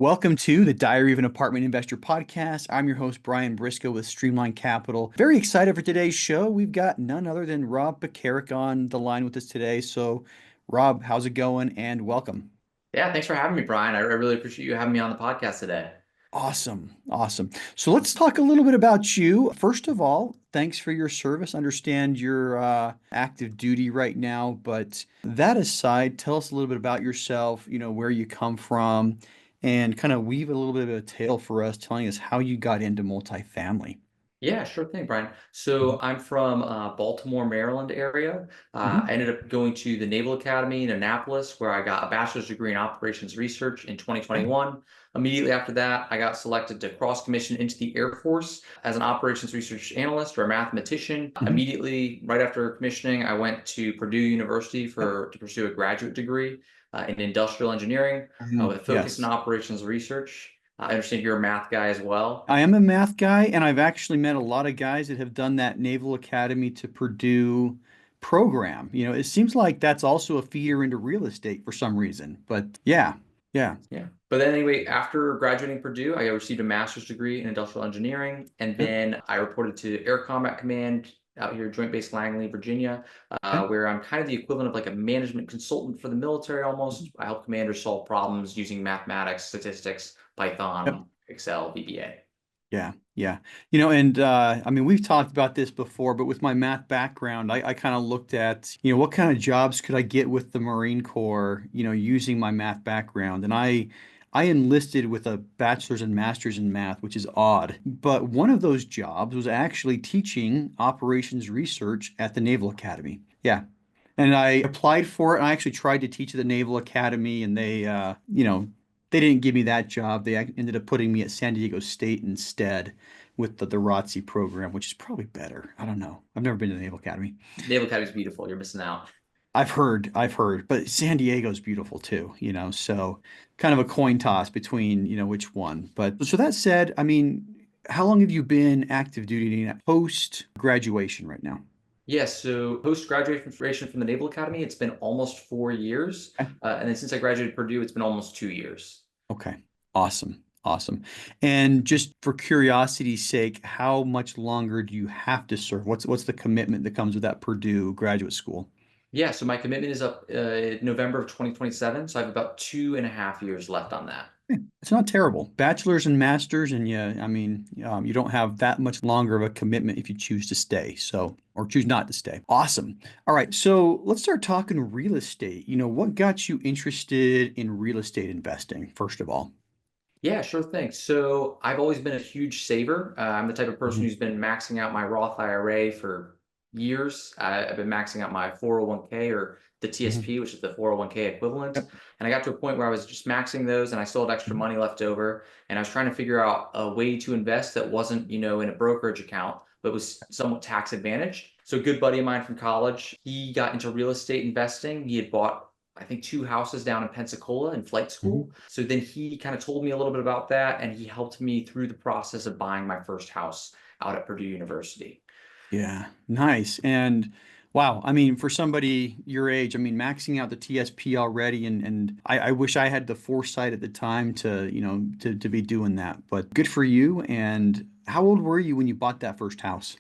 Welcome to the Diary of an Apartment Investor podcast. I'm your host, Brian Briscoe with Streamline Capital. Very excited for today's show. We've got none other than Rob Pekarek on the line with us today. So, Rob, how's it going? And welcome. Yeah, thanks for having me, Brian. I really appreciate you having me on the podcast today. Awesome. Awesome. So, let's talk a little bit about you. First of all, thanks for your service. Understand you're active duty right now. But that aside, tell us a little bit about yourself, where you come from, and kind of weave a little bit of a tale for us, telling us how you got into multifamily. Yeah, sure thing, Brian. So I'm from Baltimore, Maryland area. Mm-hmm. I ended up going to the Naval Academy in Annapolis, where I got a bachelor's degree in operations research in Okay. 2021. Immediately after that, I got selected to cross commission into the Air Force as an operations research analyst or a mathematician. Mm-hmm. Immediately, right after commissioning, I went to Purdue University Yep. to pursue a graduate degree in industrial engineering with a focus in Yes. operations research. I understand you're a math guy as well. I am a math guy, and I've actually met a lot of guys that have done that Naval Academy to Purdue program. It seems like that's also a feeder into real estate for some reason. But yeah, yeah. Yeah. But then anyway, after graduating Purdue, I received a master's degree in industrial engineering, and Yep. then I reported to Air Combat Command out here, Joint Base Langley, Virginia, Okay. where I'm kind of the equivalent of like a management consultant for the military almost. I help commanders solve problems using mathematics, statistics, Yep. Python, Excel, VBA. Yeah, yeah. And I mean, we've talked about this before, but with my math background, I kind of looked at, what kind of jobs could I get with the Marine Corps, using my math background. And I enlisted with a bachelor's and master's in math, which is odd. But one of those jobs was actually teaching operations research at the Naval Academy. Yeah. And I applied for it, and I actually tried to teach at the Naval Academy, and they didn't give me that job. They ended up putting me at San Diego State instead with the ROTC program, which is probably better. I don't know. I've never been to the Naval Academy. Naval Academy is beautiful. You're missing out. I've heard, but San Diego's beautiful too, so kind of a coin toss between, which one. But so that said, I mean, how long have you been active duty post graduation right now? Yes, so post-graduation from the Naval Academy, it's been almost 4 years. Okay. And then since I graduated Purdue, it's been almost 2 years. Okay. Awesome. Awesome. And just for curiosity's sake, how much longer do you have to serve? What's the commitment that comes with that Purdue graduate school? Yeah, so my commitment is up November of 2027. So I have about 2.5 years left on that. It's not terrible. Bachelor's and master's, and yeah, I mean, you don't have that much longer of a commitment if you choose to stay, or choose not to stay. Awesome. All right, so let's start talking real estate. What got you interested in real estate investing, first of all? Yeah, sure thing. So I've always been a huge saver. I'm the type of person Mhm. who's been maxing out my Roth IRA for years. I've been maxing out my 401k or the Mhm. TSP, which is the 401k equivalent. Yep. And I got to a point where I was just maxing those and I still had extra Mhm. money left over. And I was trying to figure out a way to invest that wasn't, in a brokerage account, but was somewhat tax advantaged. So a good buddy of mine from college, he got into real estate investing. He had bought I think 2 houses down in Pensacola in flight Mhm. school. So then he kind of told me a little bit about that and he helped me through the process of buying my first house out at Purdue University. Yeah, nice. And wow, I mean, for somebody your age, I mean, maxing out the TSP already, and I wish I had the foresight at the time to, to be doing that. But good for you. And how old were you when you bought that first house?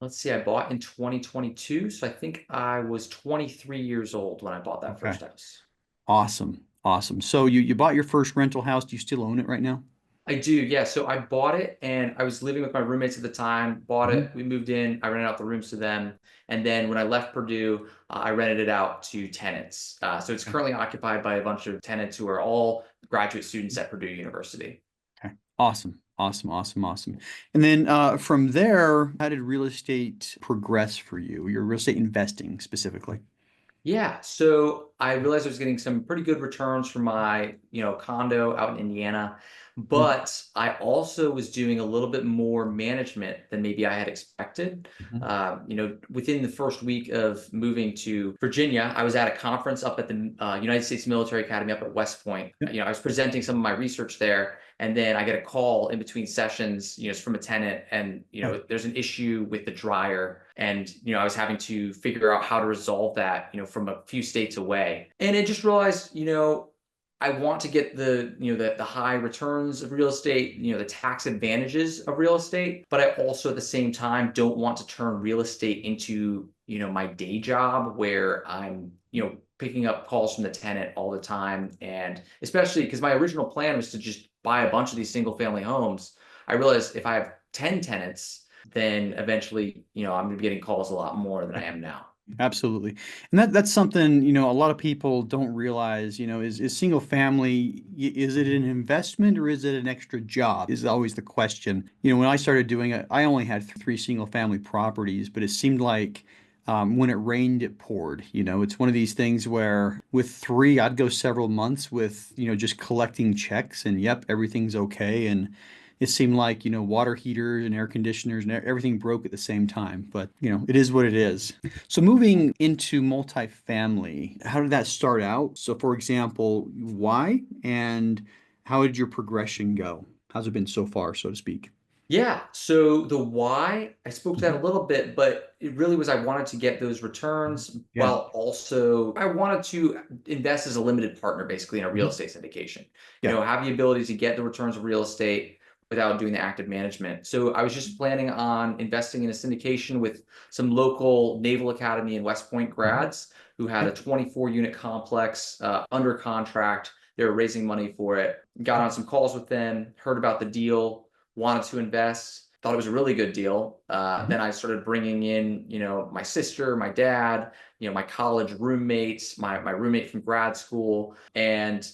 Let's see, I bought in 2022. So I think I was 23 years old when I bought that Okay. first house. Awesome. Awesome. So you bought your first rental house. Do you still own it right now? I do, yeah. So I bought it and I was living with my roommates at the time, bought it, Mhm. we moved in, I rented out the rooms to them. And then when I left Purdue, I rented it out to tenants. So it's Okay. currently occupied by a bunch of tenants who are all graduate students at Purdue University. Okay. Awesome. Awesome. Awesome. Awesome. And then from there, how did real estate progress for you? Your real estate investing specifically? Yeah, so I realized I was getting some pretty good returns from my, condo out in Indiana, Mhm. but I also was doing a little bit more management than maybe I had expected. Mhm. Within the first week of moving to Virginia, I was at a conference up at the United States Military Academy up at West Point. Yep. I was presenting some of my research there, and then I get a call in between sessions, it's from a tenant, and Yeah. there's an issue with the dryer, and I was having to figure out how to resolve that, from a few states away. And I just realized, I want to get the high returns of real estate, the tax advantages of real estate, but I also at the same time don't want to turn real estate into, my day job where I'm, picking up calls from the tenant all the time. And especially because my original plan was to just buy a bunch of these single family homes. I realized if I have 10 tenants, then eventually, I'm gonna be getting calls a lot more than I am now. Absolutely. And that's something, a lot of people don't realize, is single family, is it an investment or is it an extra job? Is always the question. When I started doing it, I only had three single family properties, but it seemed like when it rained, it poured. It's one of these things where with three, I'd go several months with, just collecting checks and yep, everything's okay. And it seemed like, water heaters and air conditioners and everything broke at the same time. But, it is what it is. So moving into multifamily, how did that start out? So for example, why and how did your progression go? How's it been so far, so to speak? Yeah. So the why, I spoke to that a Mhm. little bit, but it really was I wanted to get those returns Yeah. while also I wanted to invest as a limited partner basically in a real Mhm. estate syndication. Yeah. Have the ability to get the returns of real estate without doing the active management. So I was just planning on investing in a syndication with some local Naval Academy and West Point Mhm. grads who had Okay. a 24 unit complex under contract. They were raising money for it. Got on some calls with them, heard about the deal, wanted to invest, thought it was a really good deal. Then Mhm. I started bringing in, my sister, my dad, my college roommates, my roommate from grad school, and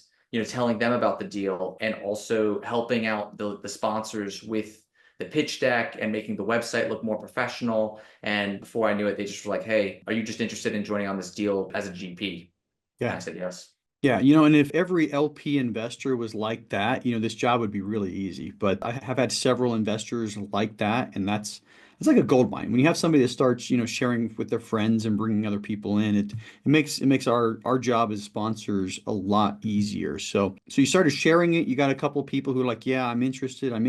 telling them about the deal and also helping out the sponsors with the pitch deck and making the website look more professional. And before I knew it, they just were like, "Hey, are you just interested in joining on this deal as a GP?" And Yeah. I said yes. Yeah, and if every LP investor was like that, this job would be really easy. But I have had several investors like that, and it's like a gold mine. When you have somebody that starts, sharing with their friends and bringing other people in, it makes our job as sponsors a lot easier. So you started sharing it. You got a couple of people who are like, yeah, I'm interested, and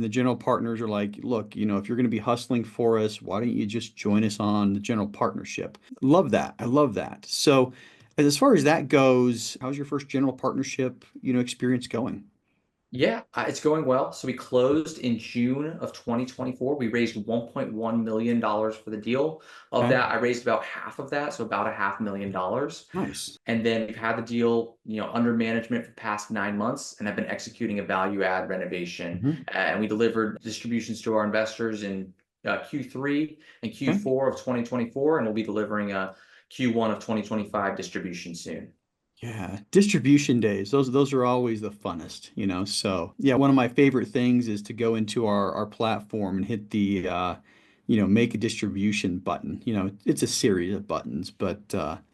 the general partners are like, look, if you're going to be hustling for us, why don't you just join us on the general partnership? Love that. I love that. So. As far as that goes, how's your first general partnership, experience going? Yeah, it's going well. So we closed in June of 2024. We raised $1.1 million for the deal. Of Okay. that, I raised about half of that, so about a $500,000. Nice. And then we've had the deal, under management for the past 9 months, and have been executing a value add renovation. Mhm. And we delivered distributions to our investors in Q3 and Okay. Q4 of 2024, and we'll be delivering a Q1 of 2025 distribution soon. Yeah, distribution days. Those are always the funnest, So yeah, one of my favorite things is to go into our platform and hit the make a distribution button. It's a series of buttons, but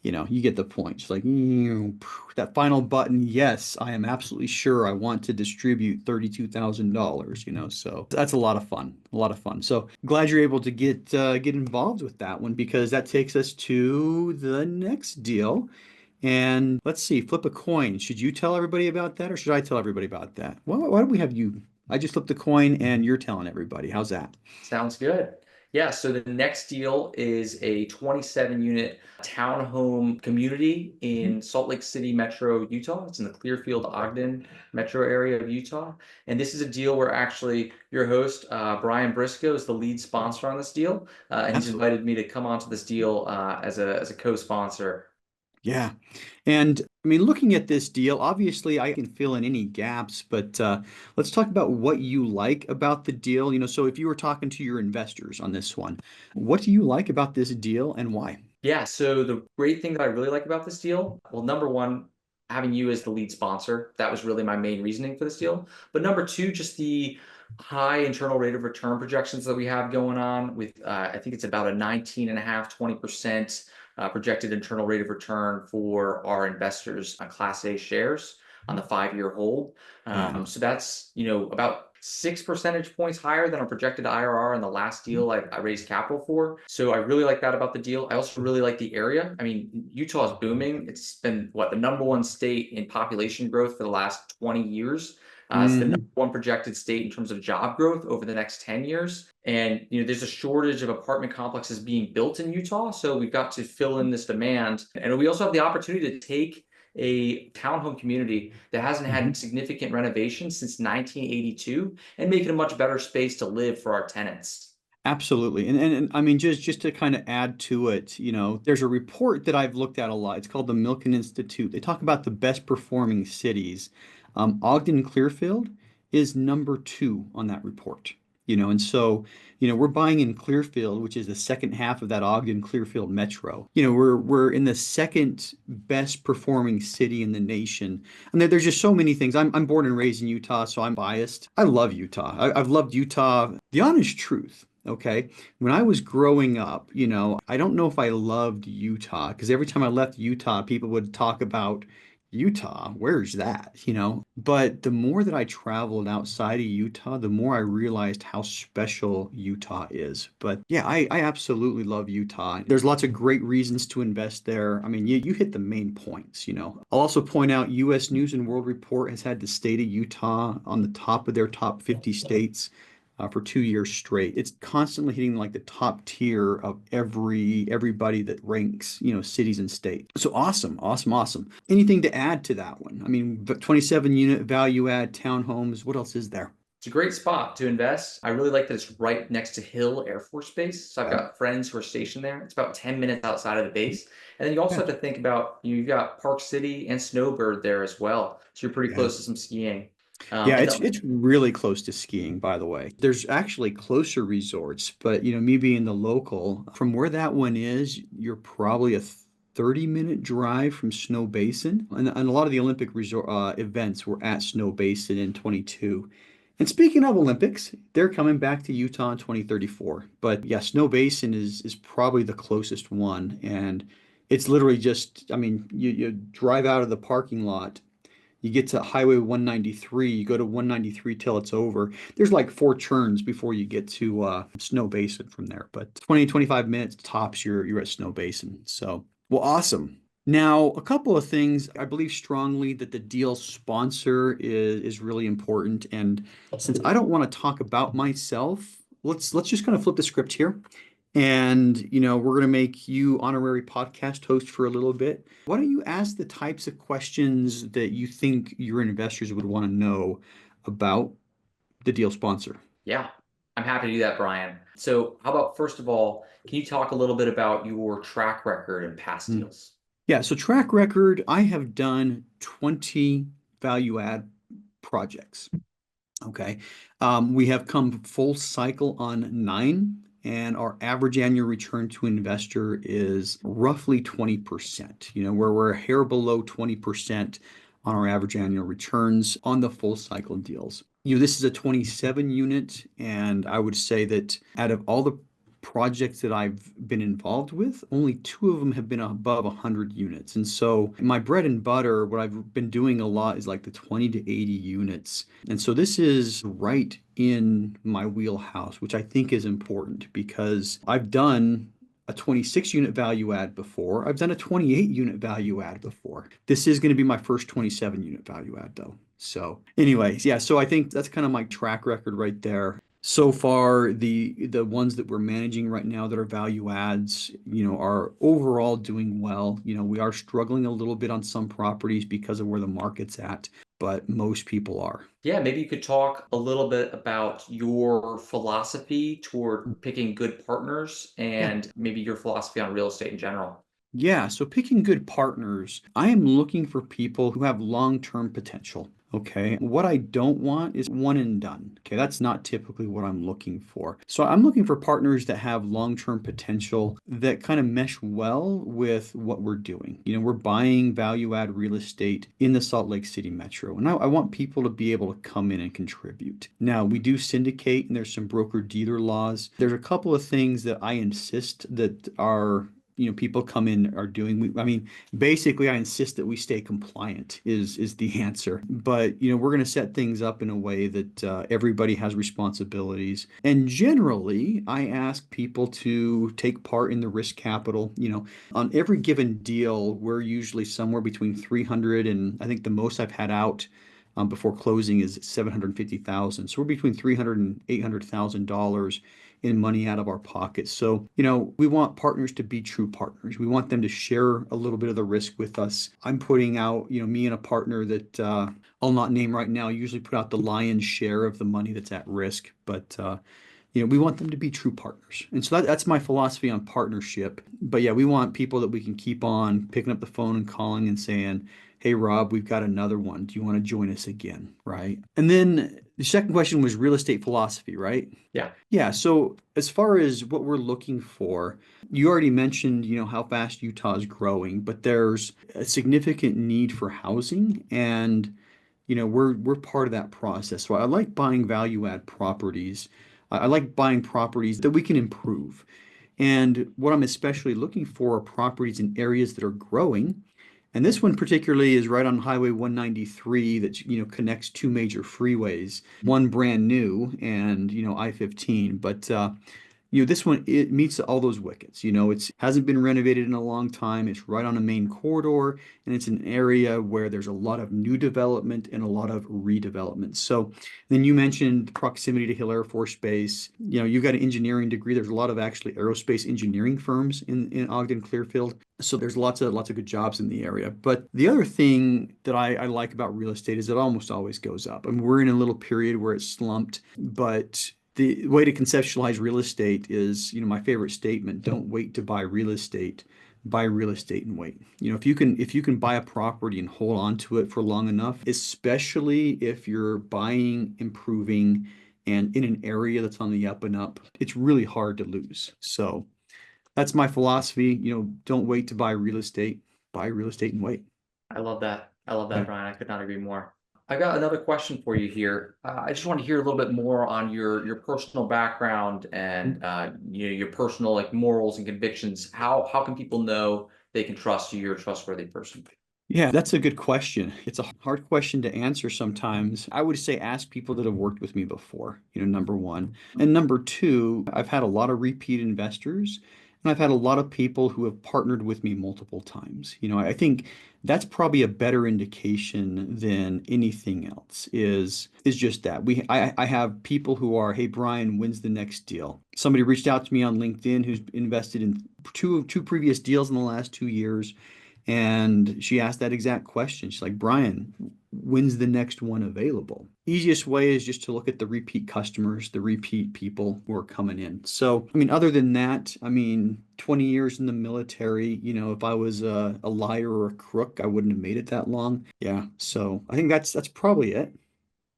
you get the point. It's like that final button, yes, I am absolutely sure I want to distribute $32,000, So that's a lot of fun. A lot of fun. So glad you're able to get involved with that one because that takes us to the next deal. And let's see, flip a coin. Should you tell everybody about that or should I tell everybody about that? Well, why don't we have you? I just flipped a coin and you're telling everybody. How's that? Sounds good. Yeah, so the next deal is a 27 unit townhome community Mhm. in Salt Lake City Metro, Utah. It's in the Clearfield, Ogden metro area of Utah. And this is a deal where actually your host, Brian Briscoe, is the lead sponsor on this deal. And he's Absolutely. invited me to come onto this deal as a co-sponsor. Yeah. And I mean, looking at this deal, obviously I can fill in any gaps, but let's talk about what you like about the deal. So if you were talking to your investors on this one, what do you like about this deal and why? Yeah, so the great thing that I really like about this deal, well, number one, having you as the lead sponsor, that was really my main reasoning for this deal. But number two, just the high internal rate of return projections that we have going on with, I think it's about a 19.5, 20% projected internal rate of return for our investors on Class A shares on the 5 year hold. Yeah. So that's, about 6 percentage points higher than our projected IRR in the last deal I raised capital for. So I really like that about the deal. I also really like the area. I mean, Utah is booming. It's been what the number one state in population growth for the last 20 years. It's the number Hmm. one projected state in terms of job growth over the next 10 years. And there's a shortage of apartment complexes being built in Utah. So we've got to fill in this demand. And we also have the opportunity to take a townhome community that hasn't Mhm. had significant renovations since 1982 and make it a much better space to live for our tenants. Absolutely. And I mean, just to kind of add to it, there's a report that I've looked at a lot. It's called the Milken Institute. They talk about the best performing cities. Ogden Clearfield is number 2 on that report. And so, we're buying in Clearfield, which is the second half of that Ogden Clearfield metro. We're in the second best performing city in the nation. And there's just so many things. I'm born and raised in Utah, so I'm biased. I love Utah. I've loved Utah. The honest truth. Okay. When I was growing up, I don't know if I loved Utah because every time I left Utah, people would talk about Utah. Where's that? But the more that I traveled outside of Utah, the more I realized how special Utah is. But yeah, I absolutely love Utah. There's lots of great reasons to invest there. I mean, you hit the main points. I'll also point out US News and World Report has had the state of Utah on the top of their top 50 states for 2 years straight. It's constantly hitting like the top tier of everybody that ranks, cities and states. So awesome, awesome, awesome. Anything to add to that one? I mean, 27 unit value add townhomes. What else is there? It's a great spot to invest. I really like that it's right next to Hill Air Force Base. So I've Yeah. got friends who are stationed there. It's about 10 minutes outside of the base. And then you also Yeah. have to think about, you've got Park City and Snowbird there as well. So you're pretty Yeah. close to some skiing. Yeah, And it's really close to skiing, by the way. There's actually closer resorts, but me being the local, from where that one is, you're probably a 30-minute drive from Snow Basin. And a lot of the Olympic resort events were at Snow Basin in 22. And speaking of Olympics, they're coming back to Utah in 2034. But yeah, Snow Basin is probably the closest one. And it's literally just, I mean, you drive out of the parking lot, you get to Highway 193, you go to 193 till it's over. There's like 4 turns before you get to Snow Basin from there. But 20, 25 minutes tops, you're at Snow Basin. So, well, awesome. Now, a couple of things. I believe strongly that the deal sponsor is really important. And since I don't want to talk about myself, let's just kind of flip the script here. And, we're going to make you honorary podcast host for a little bit. Why don't you ask the types of questions that you think your investors would want to know about the deal sponsor? yeah, I'm happy to do that, Brian. So how about first of all, can you talk a little bit about your track record in past Mm. deals? Yeah, so track record, I have done 20 value add projects. Okay. We have come full cycle on 9, and our average annual return to investor is roughly 20%, where we're a hair below 20% on our average annual returns on the full cycle deals. This is a 27 unit, and I would say that out of all the projects that I've been involved with, only 2 of them have been above 100 units. And so my bread and butter, what I've been doing a lot is like the 20 to 80 units. And so this is right in my wheelhouse, which I think is important because I've done a 26 unit value add before. I've done a 28 unit value add before. This is going to be my first 27 unit value add though. So anyways, yeah, so I think that's kind of my track record right there. So far, the ones that we're managing right now that are value adds, are overall doing well. We are struggling a little bit on some properties because of where the market's at, but most people are. Yeah, maybe you could talk a little bit about your philosophy toward picking good partners Yeah. and maybe your philosophy on real estate in general. Yeah, so picking good partners, I am looking for people who have long-term potential. Okay. What I don't want is one and done. Okay. That's not typically what I'm looking for. So I'm looking for partners that have long-term potential that kind of mesh well with what we're doing. We're buying value add real estate in the Salt Lake City metro. And I want people to be able to come in and contribute. Now, we do syndicate and there's some broker dealer laws. There's a couple of things that I insist that are people come in are doing. I mean, basically, I insist that we stay compliant is the answer. But we're going to set things up in a way that everybody has responsibilities. And generally, I ask people to take part in the risk capital. On every given deal, we're usually somewhere between 300 and I think the most I've had out before closing is 750,000. So we're between 300 and $800,000 in money out of our pockets. So, we want partners to be true partners. We want them to share a little bit of the risk with us. I'm putting out, me and a partner that I'll not name right now, usually put out the lion's share of the money that's at risk, but we want them to be true partners. And so that's my philosophy on partnership. But yeah, we want people that we can keep on picking up the phone and calling and saying, hey, Rob, we've got another one. Do you want to join us again? Right. And then the second question was real estate philosophy, right? Yeah. Yeah. So as far as what we're looking for, you already mentioned, how fast Utah is growing, but there's a significant need for housing. And we're part of that process. So I like buying value add properties. I like buying properties that we can improve. And what I'm especially looking for are properties in areas that are growing. And this one particularly is right on Highway 193 that connects two major freeways, one brand new and I-15. But this one, it meets all those wickets. It's hasn't been renovated in a long time. It's right on a main corridor, and it's an area where there's a lot of new development and a lot of redevelopment. So then you mentioned proximity to Hill Air Force Base. You've got an engineering degree. There's a lot of actually aerospace engineering firms in Ogden, Clearfield. So there's lots of good jobs in the area. But the other thing that I like about real estate is it almost always goes up. I mean, we're in a little period where it's slumped, but the way to conceptualize real estate is, my favorite statement, don't wait to buy real estate, buy real estate and wait. If you can buy a property and hold on to it for long enough, especially if you're buying, improving, and in an area that's on the up and up, it's really hard to lose. So that's my philosophy. Don't wait to buy real estate and wait. I love that. I love that, Yeah. Brian. I could not agree more. I got another question for you here. I just want to hear a little bit more on your personal background and your personal like morals and convictions. How can people know they can trust you? You're a trustworthy person. Yeah, that's a good question. It's a hard question to answer sometimes. I would say ask people that have worked with me before, number one. And number two, I've had a lot of repeat investors and I've had a lot of people who have partnered with me multiple times. I think that's probably a better indication than anything else is just that. I have people who are, hey, Brian, when's the next deal? Somebody reached out to me on LinkedIn who's invested in two previous deals in the last 2 years. And she asked that exact question. She's like, Brian, when's the next one available? Easiest way is just to look at the repeat customers, the repeat people who are coming in. So, other than that, 20 years in the military, if I was a liar or a crook, I wouldn't have made it that long. Yeah. So I think that's probably it.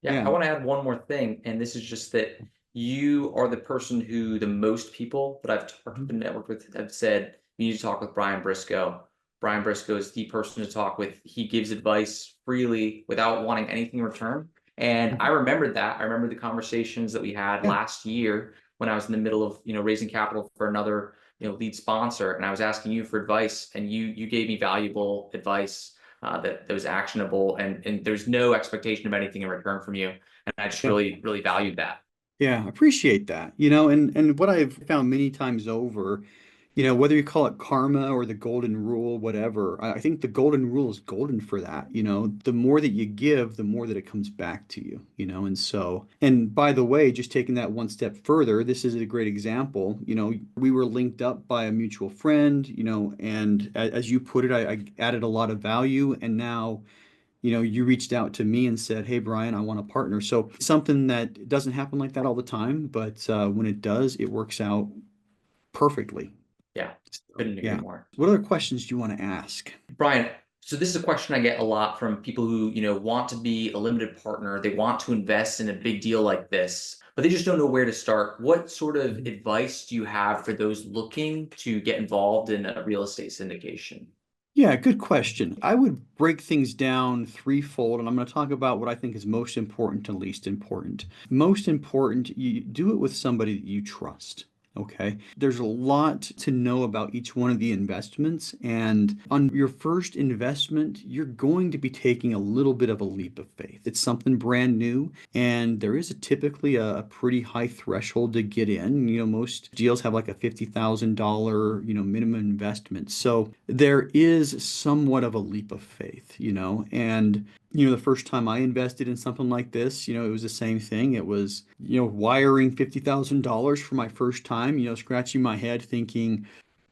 Yeah, I Yeah. want to add one more thing, and this is just that you are the person who the most people that I've talked to and networked with have said you need to talk with Brian Briscoe. Brian Briscoe is the person to talk with. He gives advice freely without wanting anything in return. And I Mhm. remembered that. I remember the conversations that we had Yeah. last year when I was in the middle of, raising capital for another, lead sponsor, and I was asking you for advice, and you gave me valuable advice that was actionable, and there's no expectation of anything in return from you. And I just Yeah. really valued that. Yeah, I appreciate that. And what I've found many times over, whether you call it karma or the golden rule, whatever, I think the golden rule is golden for that. The more that you give, the more that it comes back to you, and so, and by the way, just taking that one step further, this is a great example. We were linked up by a mutual friend, and as you put it, I added a lot of value, and now you reached out to me and said, hey, Brian, I want a partner. So something that doesn't happen like that all the time, but when it does, it works out perfectly. Yeah, So, couldn't agree yeah. more. What other questions do you want to ask? Brian, so this is a question I get a lot from people who, want to be a limited partner. They want to invest in a big deal like this, but they just don't know where to start. What sort of Mhm. advice do you have for those looking to get involved in a real estate syndication? Yeah, good question. I would break things down threefold, and I'm going to talk about what I think is most important to least important. Most important, you do it with somebody that you trust. Okay. There's a lot to know about each one of the investments. And on your first investment, you're going to be taking a little bit of a leap of faith. It's something brand new, and there is typically a pretty high threshold to get in. Most deals have like a $50,000, minimum investment. So there is somewhat of a leap of faith, and The first time I invested in something like this, it was the same thing. It was, wiring $50,000 for my first time, scratching my head thinking,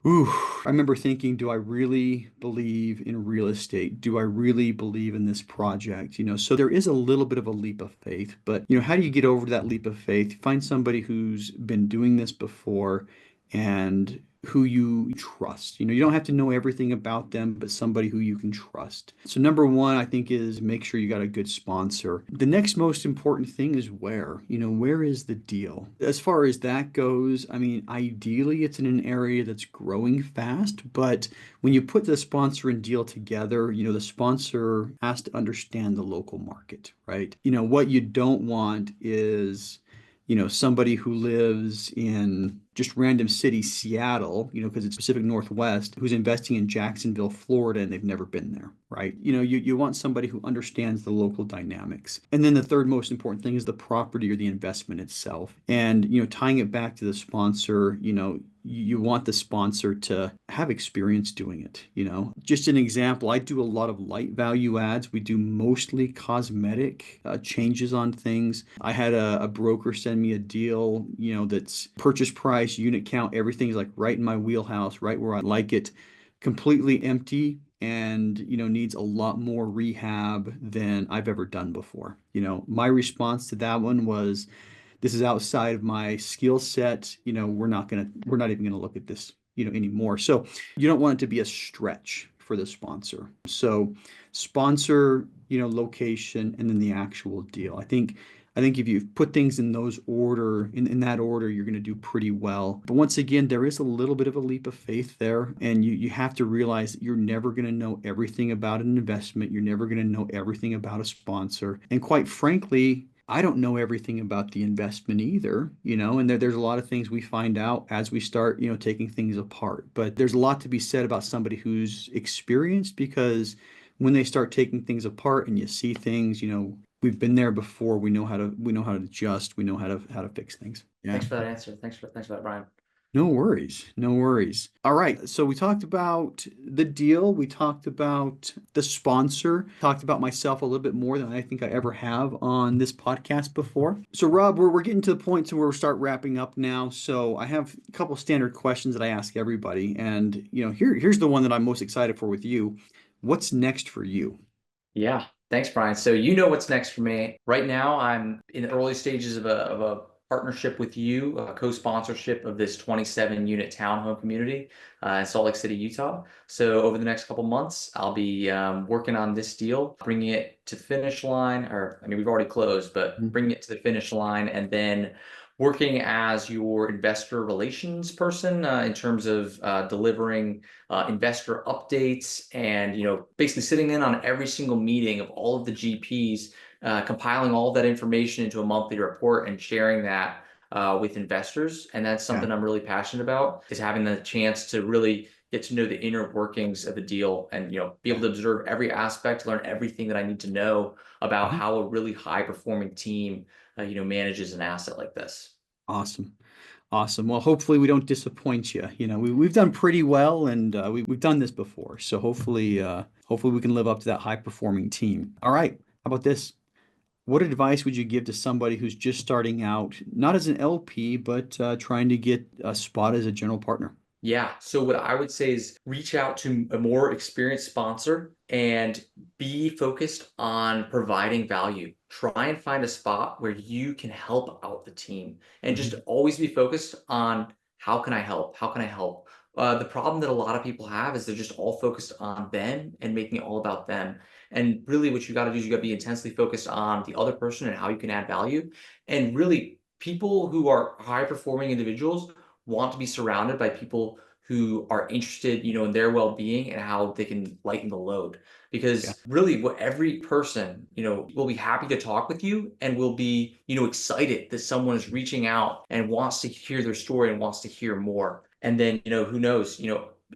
ooh, I remember thinking, do I really believe in real estate? Do I really believe in this project? So there is a little bit of a leap of faith, but how do you get over that leap of faith? Find somebody who's been doing this before and who you trust. You don't have to know everything about them, but somebody who you can trust. So number one, I think, is make sure you got a good sponsor. The next most important thing is where. Where is the deal? As far as that goes, I mean, ideally it's in an area that's growing fast, but when you put the sponsor and deal together, the sponsor has to understand the local market, right? What you don't want is somebody who lives in just random city, Seattle, because it's Pacific Northwest, who's investing in Jacksonville, Florida, and they've never been there, right? You want somebody who understands the local dynamics. And then the third most important thing is the property or the investment itself. And, tying it back to the sponsor, you want the sponsor to have experience doing it. Just an example, I do a lot of light value ads. We do mostly cosmetic changes on things. I had a broker send me a deal, that's purchase price, unit count, everything's like right in my wheelhouse, right where I like it, completely empty and needs a lot more rehab than I've ever done before. My response to that one was, this is outside of my skill set. We're not even gonna look at this, anymore. So you don't want it to be a stretch for the sponsor. So sponsor, location, and then the actual deal. I think if you put things in those order, in that order, you're going to do pretty well. But once again, there is a little bit of a leap of faith there, and you have to realize that you're never going to know everything about an investment. You're never going to know everything about a sponsor. And quite frankly, I don't know everything about the investment either, and there's a lot of things we find out as we start, taking things apart. But there's a lot to be said about somebody who's experienced, because when they start taking things apart and you see things, we've been there before. We know how to adjust. We know how to fix things. Yeah. Thanks for that answer. Thanks for that, Brian. No worries. No worries. All right. So we talked about the deal. We talked about the sponsor, talked about myself a little bit more than I think I ever have on this podcast before. So Rob, we're getting to the point to where we start wrapping up now. So I have a couple standard questions that I ask everybody. And here's the one that I'm most excited for with you. What's next for you? Yeah, thanks, Brian. So you know what's next for me. Right now, I'm in the early stages of a partnership with you, a co-sponsorship of this 27-unit townhome community in Salt Lake City, Utah. So over the next couple months, I'll be working on this deal, bringing it to the finish line, or I mean, we've already closed, but bringing it to the finish line, and then working as your investor relations person in terms of delivering investor updates and basically sitting in on every single meeting of all of the GPs, compiling all of that information into a monthly report and sharing that with investors. And that's something I'm really passionate about, is having the chance to really get to know the inner workings of the deal and be able to observe every aspect, learn everything that I need to know about how a really high performing team manages an asset like this. Awesome. Awesome. Well, hopefully we don't disappoint you. We've done pretty well, and we've done this before. So hopefully we can live up to that high performing team. All right. How about this? What advice would you give to somebody who's just starting out, not as an LP, but trying to get a spot as a general partner? Yeah. So what I would say is reach out to a more experienced sponsor and be focused on providing value. Try and find a spot where you can help out the team, and just always be focused on how can I help? How can I help? The problem that a lot of people have is they're just all focused on them and making it all about them. And really what you got to do is you got to be intensely focused on the other person and how you can add value. And really, people who are high performing individuals want to be surrounded by people who are interested, in their well-being and how they can lighten the load. Yeah. Because really, what every person, will be happy to talk with you and will be, excited that someone is reaching out and wants to hear their story and wants to hear more. And then, who knows,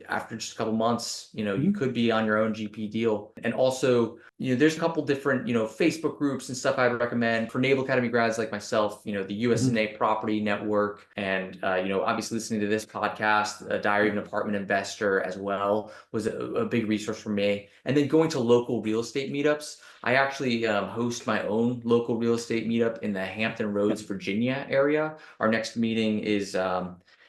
after just a couple months, you Mhm. could be on your own GP deal. And also, there's a couple different, Facebook groups and stuff I'd recommend for Naval Academy grads like myself, the Mhm. USNA Property Network, and, obviously listening to this podcast, a Diary of an Apartment Investor as well was a big resource for me. And then going to local real estate meetups. I actually host my own local real estate meetup in the Hampton Yeah. Roads, Virginia area. Our next meeting is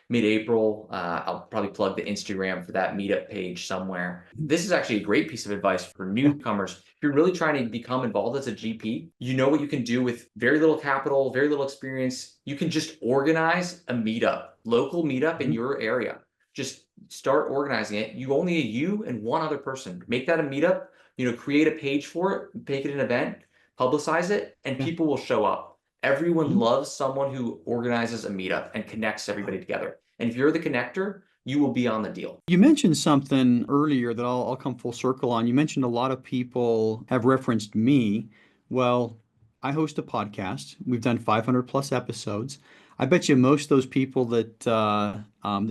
mid-April. I'll probably plug the Instagram for that meetup page somewhere. This is actually a great piece of advice for Yeah. newcomers. If you're really trying to become involved as a GP, you know what you can do with very little capital, very little experience. You can just organize a meetup, local meetup in Mhm. your area. Just start organizing it. You and one other person. Make that a meetup, create a page for it, make it an event, publicize it, and Yeah. people will show up. Everyone Mhm. loves someone who organizes a meetup and connects everybody together. And if you're the connector, you will be on the deal. You mentioned something earlier that I'll come full circle on. You mentioned a lot of people have referenced me. Well, I host a podcast. We've done 500 plus episodes. I bet you most of those people that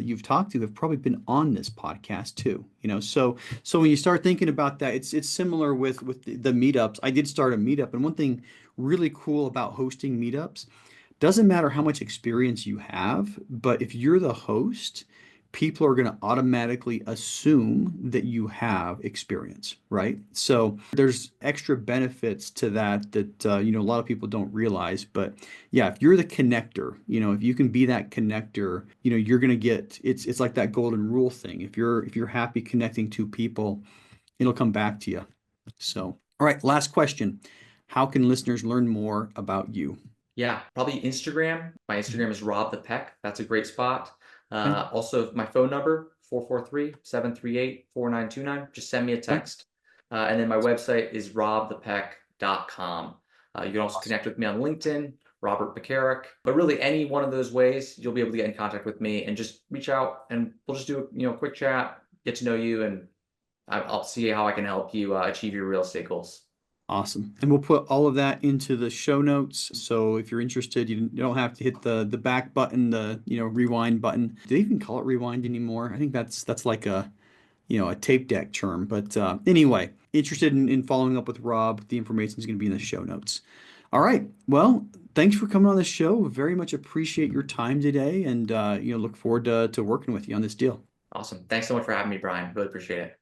you've talked to have probably been on this podcast too. So when you start thinking about that, it's similar with the meetups. I did start a meetup, and one thing really cool about hosting meetups, doesn't matter how much experience you have, but if you're the host, people are going to automatically assume that you have experience, right? So there's extra benefits to that a lot of people don't realize. But yeah, if you're the connector, if you can be that connector, you're going to get it's like that golden rule thing. If you're happy connecting two people, it'll come back to you. So, all right, last question. How can listeners learn more about you? Yeah, probably Instagram. My Instagram is Rob the Peck. That's a great spot. Okay. Also, my phone number, 443-738-4929. Just send me a Okay. text. And then my website is robthepeck.com. You can also Awesome. connect with me on LinkedIn, Robert Pekarek. But really, any one of those ways, you'll be able to get in contact with me and just reach out, and we'll just do a quick chat, get to know you, and I'll see how I can help you achieve your real estate goals. Awesome. And we'll put all of that into the show notes. So if you're interested, you don't have to hit the back button, the rewind button. Do they even call it rewind anymore? I think that's like a tape deck term. But anyway, interested in following up with Rob, the information is going to be in the show notes. All right. Well, thanks for coming on the show. Very much appreciate your time today, and look forward to working with you on this deal. Awesome. Thanks so much for having me, Brian. Really appreciate it.